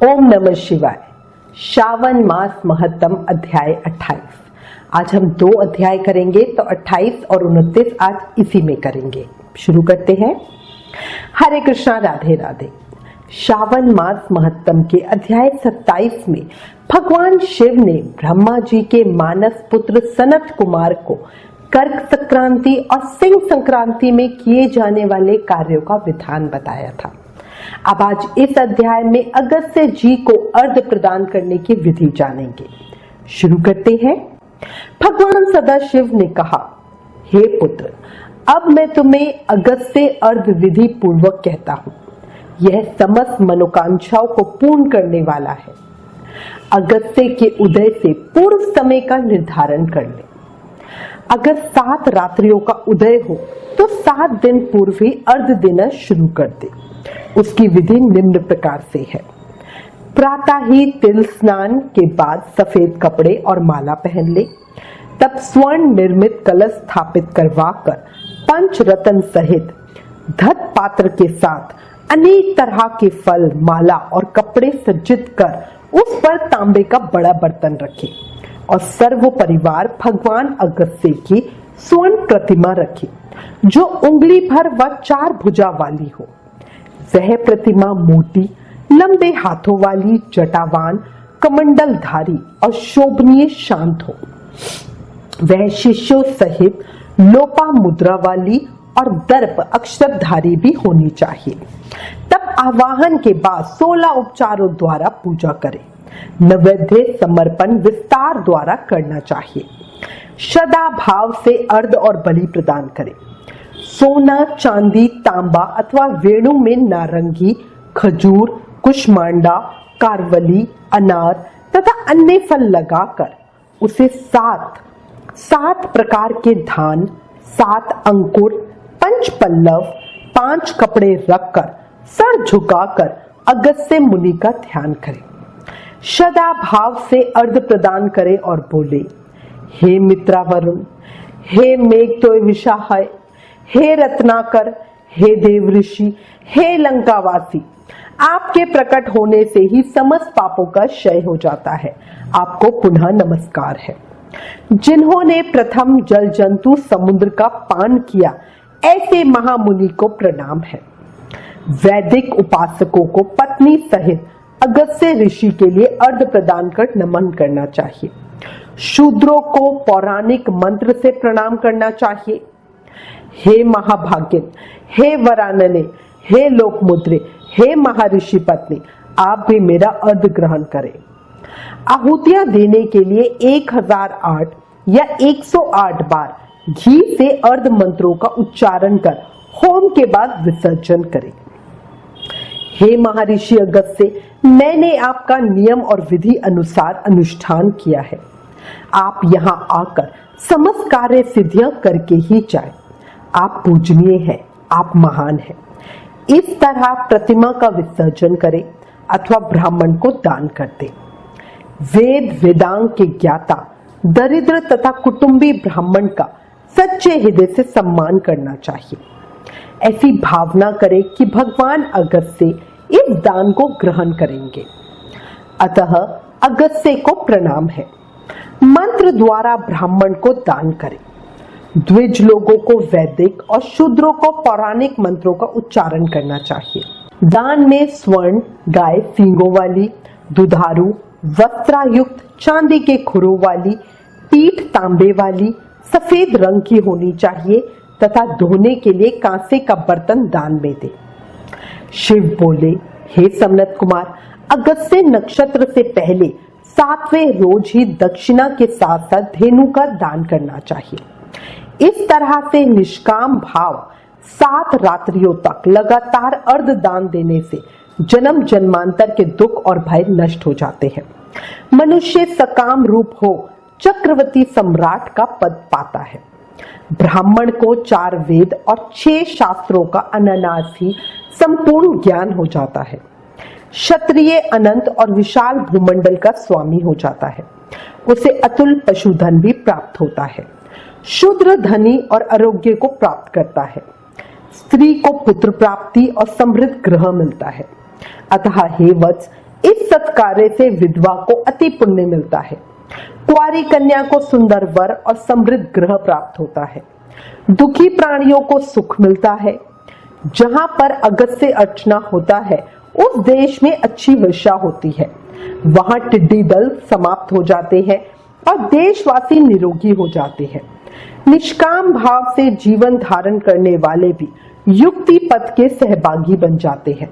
ओम नमः शिवाय। श्रावण मास महत्तम अध्याय 28। आज हम 2 अध्याय करेंगे, तो 28 और 29 आज इसी में करेंगे। शुरू करते हैं। हरे कृष्णा, राधे राधे। श्रावण मास महत्तम के अध्याय 27 में भगवान शिव ने ब्रह्मा जी के मानस पुत्र सनत कुमार को कर्क संक्रांति और सिंह संक्रांति में किए जाने वाले कार्यों का विधान बताया था। अब आज इस अध्याय में अगस्त्य जी को अर्घ्य प्रदान करने की विधि जानेंगे। शुरू करते हैं। भगवान सदाशिव ने कहा, हे पुत्र, अब मैं तुम्हें अगस्त्य अर्घ्य विधि पूर्वक कहता हूँ। यह समस्त मनोकांक्षाओं को पूर्ण करने वाला है। अगस्त्य के उदय से पूर्व समय का निर्धारण कर ले। अगर 7 रात्रियों का उदय हो तो 7 दिन पूर्व ही अर्घ्य देना शुरू कर दे। उसकी विधि निम्न प्रकार से है। प्रातः ही तिल स्नान के बाद सफेद कपड़े और माला पहन ले। तब स्वर्ण निर्मित कलश स्थापित करवाकर पंचरत्न सहित धत पात्र के साथ अनेक तरह के फल, माला और कपड़े सज्जित कर उस पर तांबे का बड़ा बर्तन रखे और सर्व परिवार भगवान अगस्त्य की स्वर्ण प्रतिमा रखे, जो उंगली भर व 4 भुजा वाली हो। वह प्रतिमा मोटी, लंबे हाथों वाली, जटावान, कमंडलधारी और शोभनीय शांत हो। वह शिष्यों सहित लोपा मुद्रा वाली और दर्प अक्षरधारी भी होनी चाहिए। तब आवाहन के बाद 16 उपचारों द्वारा पूजा करे। नैवेद्य समर्पण विस्तार द्वारा करना चाहिए। सदा भाव से अर्घ्य और बलि प्रदान करे। सोना, चांदी, तांबा अथवा वेणु में नारंगी, खजूर, कुष्मांडा, कारवली, अनार तथा अन्य फल लगाकर उसे 7 प्रकार के धान, 7 अंकुर, 5 पल्लव, 5 कपड़े रखकर सर झुकाकर अगस्त्य मुनि का ध्यान करे। सदा भाव से अर्घ्य प्रदान करे और बोले, हे मित्रावरुण, हे मेघतोय विशाहय, हे रत्नाकर, हे देव ऋषि, हे लंकावासी, आपके प्रकट होने से ही समस्त पापों का क्षय हो जाता है। आपको पुनः नमस्कार है। जिन्होंने प्रथम जल जंतु समुद्र का पान किया, ऐसे महामुनि को प्रणाम है। वैदिक उपासकों को पत्नी सहित अगस्त्य ऋषि के लिए अर्घ्य प्रदान कर नमन करना चाहिए। शूद्रों को पौराणिक मंत्र से प्रणाम करना चाहिए। हे महाभाग्यन, हे वरानने, हे लोकमुद्रे, हे महर्षि पत्नी, आप भी मेरा अर्घ्य ग्रहण करें। आहुतियां देने के लिए 1008 या 108 बार घी से अर्घ्य मंत्रों का उच्चारण कर होम के बाद विसर्जन करें। हे महर्षि अगस्त्य, मैंने आपका नियम और विधि अनुसार अनुष्ठान किया है। आप यहाँ आकर समस्त कार्य सिद्धियां करके ही जाएं। आप पूजनीय हैं, आप महान हैं। इस तरह प्रतिमा का विसर्जन करें अथवा ब्राह्मण को दान कर दें। वेद वेदांग के ज्ञाता, दरिद्र तथा कुटुंबी ब्राह्मण का सच्चे हृदय से सम्मान करना चाहिए। ऐसी भावना करें कि भगवान अगस्त्य इस दान को ग्रहण करेंगे। अतः अगस्त्य को प्रणाम है। मंत्र द्वारा ब्राह्मण को दान करें। द्विज लोगों को वैदिक और शूद्रों को पौराणिक मंत्रों का उच्चारण करना चाहिए। दान में स्वर्ण गाय सींगों वाली, दुधारू वस्त्रायुक्त चांदी के खुरों वाली, पीठ तांबे वाली, सफेद रंग की होनी चाहिए तथा धोने के लिए कांसे का बर्तन दान में दे। शिव बोले, हे सनत कुमार, अगस्त्य नक्षत्र से पहले 7वें रोज ही दक्षिणा के साथ साथ धेनु का दान करना चाहिए। इस तरह से निष्काम भाव 7 रात्रियों तक लगातार अर्घ्य दान देने से जन्म जन्मांतर के दुख और भय नष्ट हो जाते हैं। मनुष्य सकाम रूप हो चक्रवर्ती सम्राट का पद पाता है। ब्राह्मण को 4 वेद और 6 शास्त्रों का अनायास ही संपूर्ण ज्ञान हो जाता है। क्षत्रिय अनंत और विशाल भूमंडल का स्वामी हो जाता है। उसे अतुल पशुधन भी प्राप्त होता है। शूद्र धनी और आरोग्य को प्राप्त करता है। स्त्री को पुत्र प्राप्ति और समृद्ध ग्रह मिलता है। अतः हे वत्स, इस सत्कार्य से विधवा को अति पुण्य मिलता है। कुंवारी कन्या को सुंदर वर और समृद्ध ग्रह प्राप्त होता है। दुखी प्राणियों को सुख मिलता है। जहां पर अगस्त्य अर्चना होता है उस देश में अच्छी वर्षा होती है। वहां टिड्डी दल समाप्त हो जाते हैं और देशवासी निरोगी हो जाते हैं। निष्काम भाव से जीवन धारण करने वाले भी युक्ति पथ के सहभागी बन जाते हैं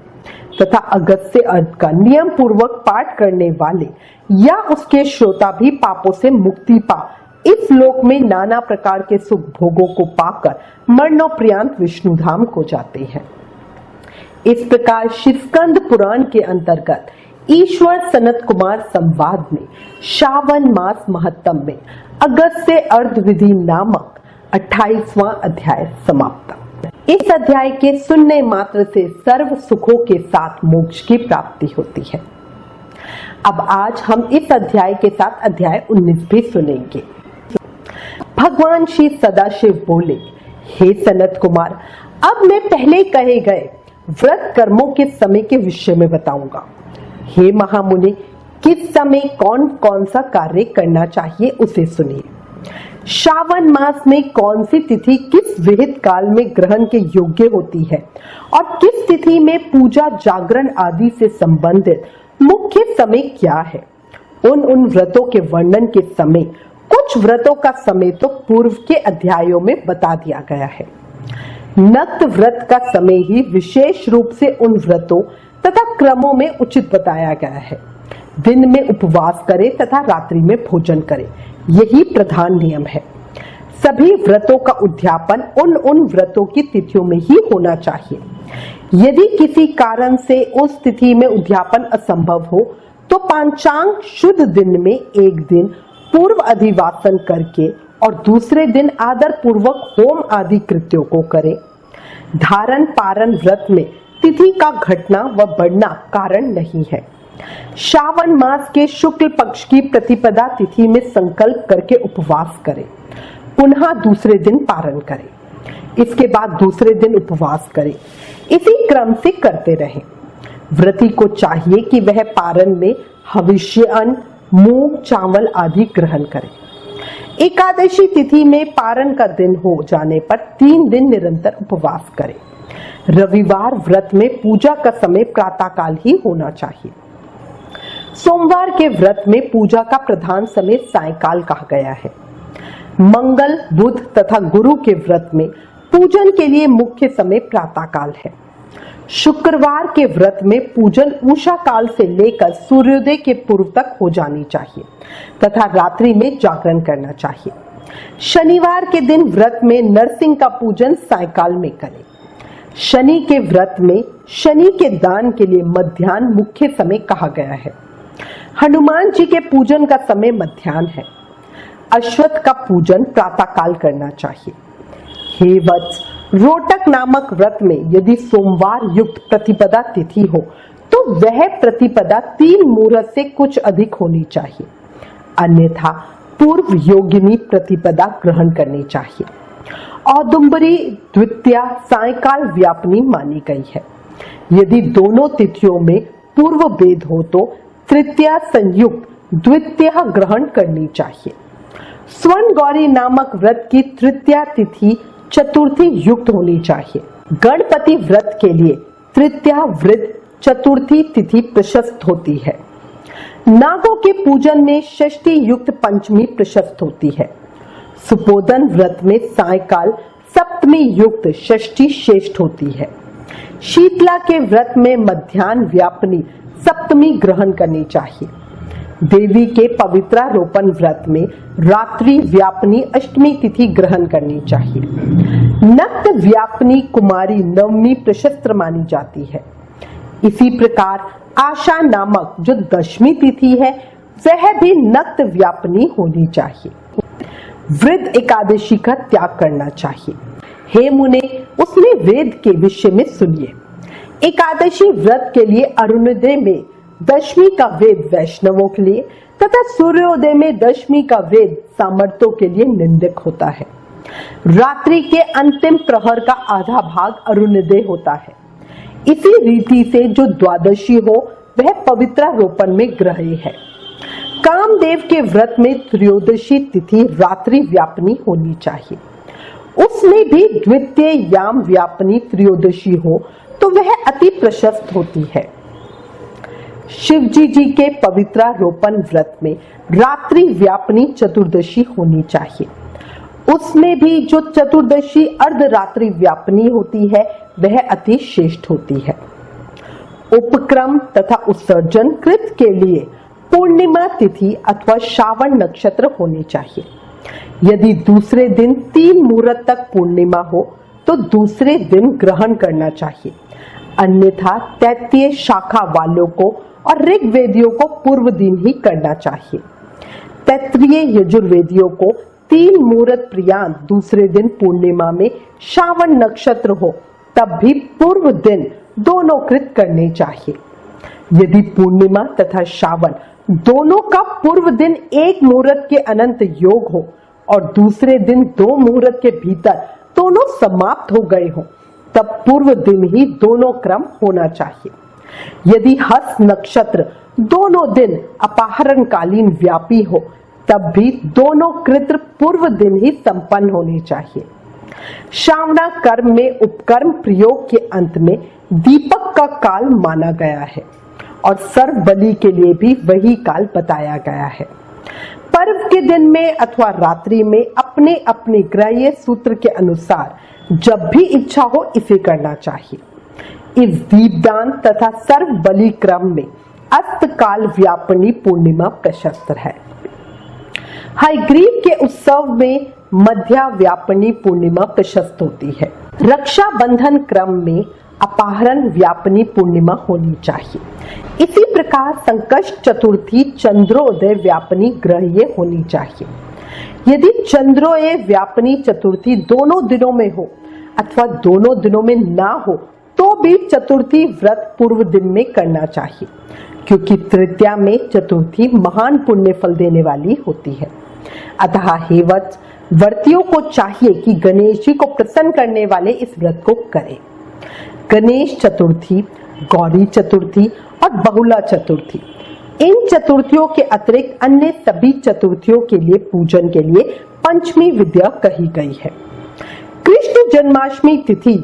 तथा अगस्त्य अर्थ का नियम पूर्वक पाठ करने वाले या उसके श्रोता भी पापों से मुक्ति पा इस लोक में नाना प्रकार के सुख भोगों को पाकर मरणोपरांत विष्णुधाम को जाते हैं। इस प्रकार शिवस्कंद पुराण के अंतर्गत ईश्वर सनत कुमार संवाद में श्रावण मास महत्तम में अगस्त्य अर्ध विधि नामक 28वां अध्याय समाप्त। इस अध्याय के सुनने मात्र से सर्व सुखों के साथ मोक्ष की प्राप्ति होती है। अब आज हम इस अध्याय के साथ अध्याय 19 भी सुनेंगे। भगवान श्री सदाशिव बोले, हे सनत कुमार, अब मैं पहले कहे गए व्रत कर्मों के समय के विषय में बताऊंगा। हे महामुनि, किस समय कौन कौन सा कार्य करना चाहिए उसे सुनिए। श्रावण मास में कौन सी तिथि किस विहित काल में ग्रहण के योग्य होती है और किस तिथि में पूजा जागरण आदि से संबंधित मुख्य समय क्या है। उन व्रतों के वर्णन के समय कुछ व्रतों का समय तो पूर्व के अध्यायों में बता दिया गया है। नक्त व्रत का समय ही विशेष रूप से उन व्रतों तथा क्रमों में उचित बताया गया है। दिन में उपवास करें तथा रात्रि में भोजन करें, यही प्रधान नियम है। सभी व्रतों का उद्यापन उन व्रतों की तिथियों में ही होना चाहिए। यदि किसी कारण से उस तिथि में उद्यापन असंभव हो तो पांचांग शुद्ध दिन में एक दिन पूर्व अधिवासन करके और दूसरे दिन आदर पूर्वक होम आदि कृत्यों को करें। धारण पारण व्रत में तिथि का घटना व बढ़ना कारण नहीं है। श्रावण मास के शुक्ल पक्ष की प्रतिपदा तिथि में संकल्प करके उपवास करें, पुनः दूसरे दिन पारण करें, इसके बाद दूसरे दिन उपवास करें। इसी क्रम से करते रहें। व्रती को चाहिए कि वह पारण में हविष्य अन्न, मूंग, चावल आदि ग्रहण करे। एकादशी तिथि में पारण का दिन हो जाने पर 3 दिन निरंतर उपवास करें। रविवार व्रत में पूजा का समय प्रातःकाल ही होना चाहिए। सोमवार के व्रत में पूजा का प्रधान समय सायंकाल कहा गया है। मंगल, बुध तथा गुरु के व्रत में पूजन के लिए मुख्य समय प्रातःकाल है। शुक्रवार के व्रत में पूजन उषा काल से लेकर सूर्योदय के पूर्व तक हो जानी चाहिए तथा रात्रि में जागरण करना चाहिए। शनिवार के दिन व्रत में नरसिंह का पूजन सायंकाल में करें। शनि के व्रत में शनि के दान के लिए मध्याह्न मुख्य समय कहा गया है। हनुमान जी के पूजन का समय मध्याह्न है। अश्वत्थ का पूजन प्रातःकाल करना चाहिए। हे वत्स, रोटक नामक व्रत में यदि सोमवार युक्त प्रतिपदा तिथि हो तो वह प्रतिपदा 3 मुहूर्त से कुछ अधिक होनी चाहिए, अन्यथा पूर्व योगिनी प्रतिपदा ग्रहण करनी चाहिए। औदुंबरी द्वितीया सायंकाल व्यापनी मानी गई है। यदि दोनों तिथियों में पूर्व भेद हो तो तृतीया संयुक्त द्वितीया ग्रहण करनी चाहिए। स्वर्ण गौरी नामक व्रत की तृतीया तिथि चतुर्थी युक्त होनी चाहिए। गणपति व्रत के लिए तृतीया व्रत चतुर्थी तिथि प्रशस्त होती है। नागों के पूजन में षष्ठी युक्त पंचमी प्रशस्त होती है। सुपोदन व्रत में सायंकाल सप्तमी युक्त षष्ठी श्रेष्ठ होती है। शीतला के व्रत में मध्याह्न व्यापनी सप्तमी ग्रहण करनी चाहिए। देवी के पवित्रारोपण व्रत में रात्रि व्यापनी अष्टमी तिथि ग्रहण करनी चाहिए। नक्त व्यापनी कुमारी नवमी प्रशस्त मानी जाती है। इसी प्रकार आशा नामक जो दशमी तिथि है वह भी नक्त व्यापनी होनी चाहिए। वृद्ध एकादशी का त्याग करना चाहिए। हे मुने, उसमें वेद के विषय में सुनिए। एकादशी व्रत के लिए अरुणोदय में दशमी का वेद वैष्णवों के लिए तथा सूर्योदय में दशमी का वेद सामर्थ्यों के लिए निंदक होता है। रात्रि के अंतिम प्रहर का आधा भाग अरुणोदय होता है। इसी रीति से जो द्वादशी हो वह पवित्रारोपण में ग्रह्य है। कामदेव के व्रत में त्रयोदशी तिथि रात्रि व्यापनी होनी चाहिए। उसमें भी द्वितीय याम व्यापनी त्रयोदशी हो तो वह अति प्रशस्त होती है। शिवजी जी के पवित्रारोपण व्रत में रात्रि व्यापनी चतुर्दशी होनी चाहिए। उसमें भी जो चतुर्दशी अर्धरात्रि व्यापनी होती है वह अति श्रेष्ठ होती है। उपक्रम तथा उत्सर्जन कृत के लिए पूर्णिमा तिथि अथवा श्रावण नक्षत्र होनी चाहिए। यदि दूसरे दिन 3 मुहूर्त तक पूर्णिमा हो तो दूसरे दिन ग्रहण करना चाहिए, अन्यथा तैतीय शाखा वालों को और ऋग्वेदियों को पूर्व दिन ही करना चाहिए। तैत्तिरीय यजुर्वेदियों को 3 मुहूर्त प्रयाण दूसरे दिन पूर्णिमा में श्रावण नक्षत्र हो तब भी पूर्व दिन दोनों कृत करने चाहिए। यदि पूर्णिमा तथा श्रावण दोनों का पूर्व दिन 1 मुहूर्त के अनंत योग हो और दूसरे दिन 2 मुहूर्त के भीतर दोनों समाप्त हो गए हो तब पूर्व दिन ही दोनों क्रम होना चाहिए। यदि हस्त नक्षत्र दोनों दिन अपहरणकालीन व्यापी हो तब भी दोनों कृत पूर्व दिन ही संपन्न होने चाहिए। श्रावणा कर्म में उपकर्म प्रयोग के अंत में दीपक का काल माना गया है और सर्व बलि के लिए भी वही काल बताया गया है। पर्व के दिन में अथवा रात्रि में अपने अपने ग्रह सूत्र के अनुसार जब भी इच्छा हो इसे करना चाहिए। इस दीपदान तथा सर्व बलि क्रम में अस्त काल व्यापनी पूर्णिमा प्रशस्त है। हयग्रीव के उत्सव में मध्या व्यापनी पूर्णिमा प्रशस्त होती है। रक्षाबंधन क्रम में अपहरण व्यापनी पूर्णिमा होनी चाहिए। इसी प्रकार संकष्ट चतुर्थी चंद्रोदय व्यापनी ग्रह्य होनी चाहिए। यदि चंद्रोदय व्यापनी चतुर्थी दोनों दिनों में हो अथवा दोनों दिनों में ना हो तो भी चतुर्थी व्रत पूर्व दिन में करना चाहिए, क्योंकि तृतीया में चतुर्थी महान पुण्य फल देने वाली होती है। अतः हे वत्स, व्रतियों को चाहिए कि गणेश जी को प्रसन्न करने वाले इस व्रत को करें। गणेश चतुर्थी, गौरी चतुर्थी और बहुला चतुर्थी, इन चतुर्थियों के अतिरिक्त अन्य सभी चतुर्थियों के लिए पूजन के लिए पंचमी विद्या कही गई है। कृष्ण जन्माष्टमी तिथि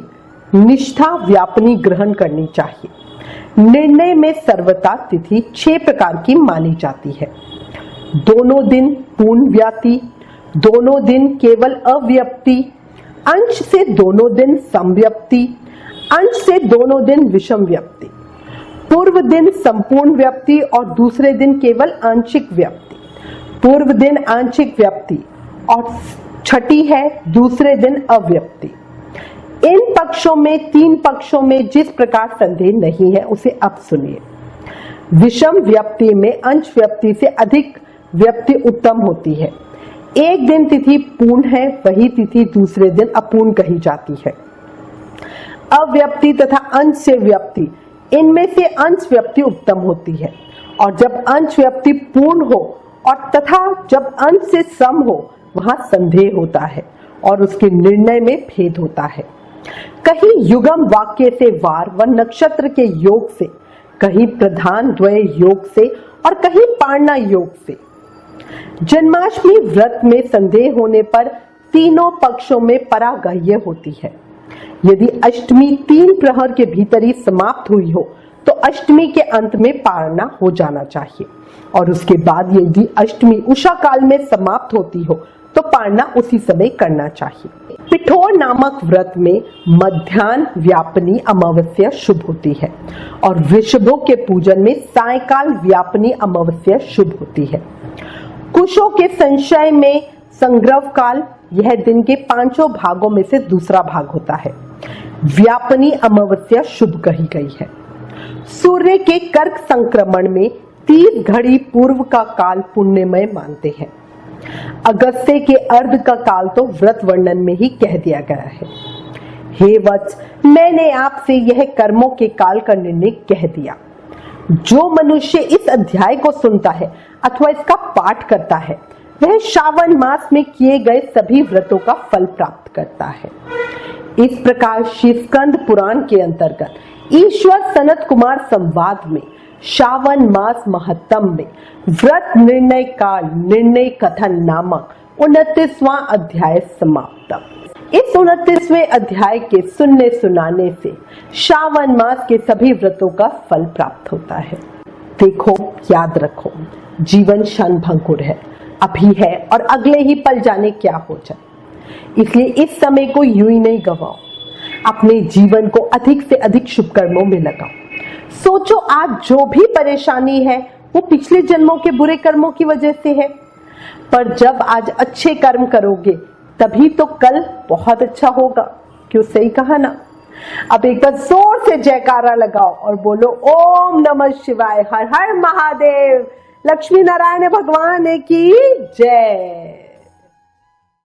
निष्ठा व्यापनी ग्रहण करनी चाहिए। निर्णय में सर्वथा तिथि 6 प्रकार की मानी जाती है। दोनों दिन पूर्ण व्याप्ति, दोनों दिन केवल अव्यक्ति, अंश से दोनों दिन समव्यक्ति, अंश से दोनों दिन विषम व्यक्ति, पूर्व दिन संपूर्ण व्यक्ति और दूसरे दिन केवल आंशिक व्यक्ति, पूर्व दिन आंशिक व्यक्ति और छठी है दूसरे दिन अव्यक्ति। इन पक्षों में 3 पक्षों में जिस प्रकार संदेह नहीं है उसे अब सुनिए। विषम व्यक्ति में अंश व्यक्ति से अधिक व्यक्ति उत्तम होती है। एक दिन तिथि पूर्ण है, वही तिथि दूसरे दिन अपूर्ण कही जाती है। अव्यक्ति तथा अंश से व्यक्ति, इनमें से अंश व्यक्ति उत्तम होती है, और जब अंश व्यक्ति पूर्ण हो और तथा जब अंश से सम हो वहां संदेह होता है और उसके निर्णय में भेद होता है। कहीं युगम वाक्य से वार व नक्षत्र के योग से, कहीं प्रधान द्वय योग से और कहीं पारणा योग से। जन्माष्टमी व्रत में संदेह होने पर तीनों पक्षों में परागह्य होती है। यदि अष्टमी 3 प्रहर के भीतर ही समाप्त हुई हो तो अष्टमी के अंत में पारणा हो जाना चाहिए, और उसके बाद यदि अष्टमी उषा काल में समाप्त होती हो तो पारणा उसी समय करना चाहिए। पिठोर नामक व्रत में मध्याह्न व्यापनी अमावस्या शुभ होती है और वृषभों के पूजन में सायकाल व्यापनी अमावस्या शुभ होती है। कुशों के संशय में संग्रह काल, यह दिन के 5 भागों में से दूसरा भाग होता है, व्यापनी अमावस्या शुभ कही गई है। सूर्य के कर्क संक्रमण में 30 घड़ी पूर्व का काल पुण्यमय मानते हैं। अगस्त्य के अर्ध का काल तो व्रत वर्णन में ही कह दिया गया है। हे वत्स, मैंने आपसे यह कर्मों के काल का निर्णय कह दिया। जो मनुष्य इस अध्याय को सुनता है अथवा इसका पाठ करता है वह श्रावण मास में किए गए सभी व्रतों का फल प्राप्त करता है। इस प्रकार श्री स्कंद पुराण के अंतर्गत ईश्वर सनत कुमार संवाद में श्रावण मास महत्तम में व्रत निर्णय काल निर्णय कथन नामक 29वां अध्याय समाप्त। इस 29वें अध्याय के सुनने सुनाने से श्रावण मास के सभी व्रतों का फल प्राप्त होता है। देखो, याद रखो, जीवन क्षणभंगुर है, अभी है और अगले ही पल जाने क्या हो जाए। इसलिए इस समय को यूं ही नहीं गवाओ, अपने जीवन को अधिक से अधिक शुभ कर्मों में लगाओ। सोचो, आज जो भी परेशानी है वो पिछले जन्मों के बुरे कर्मों की वजह से है, पर जब आज अच्छे कर्म करोगे तभी तो कल बहुत अच्छा होगा। क्यों, सही कहा ना? अब एक बार जोर से जयकारा लगाओ और बोलो ओम नमः शिवाय, हर हर महादेव, लक्ष्मी नारायण भगवान की जय।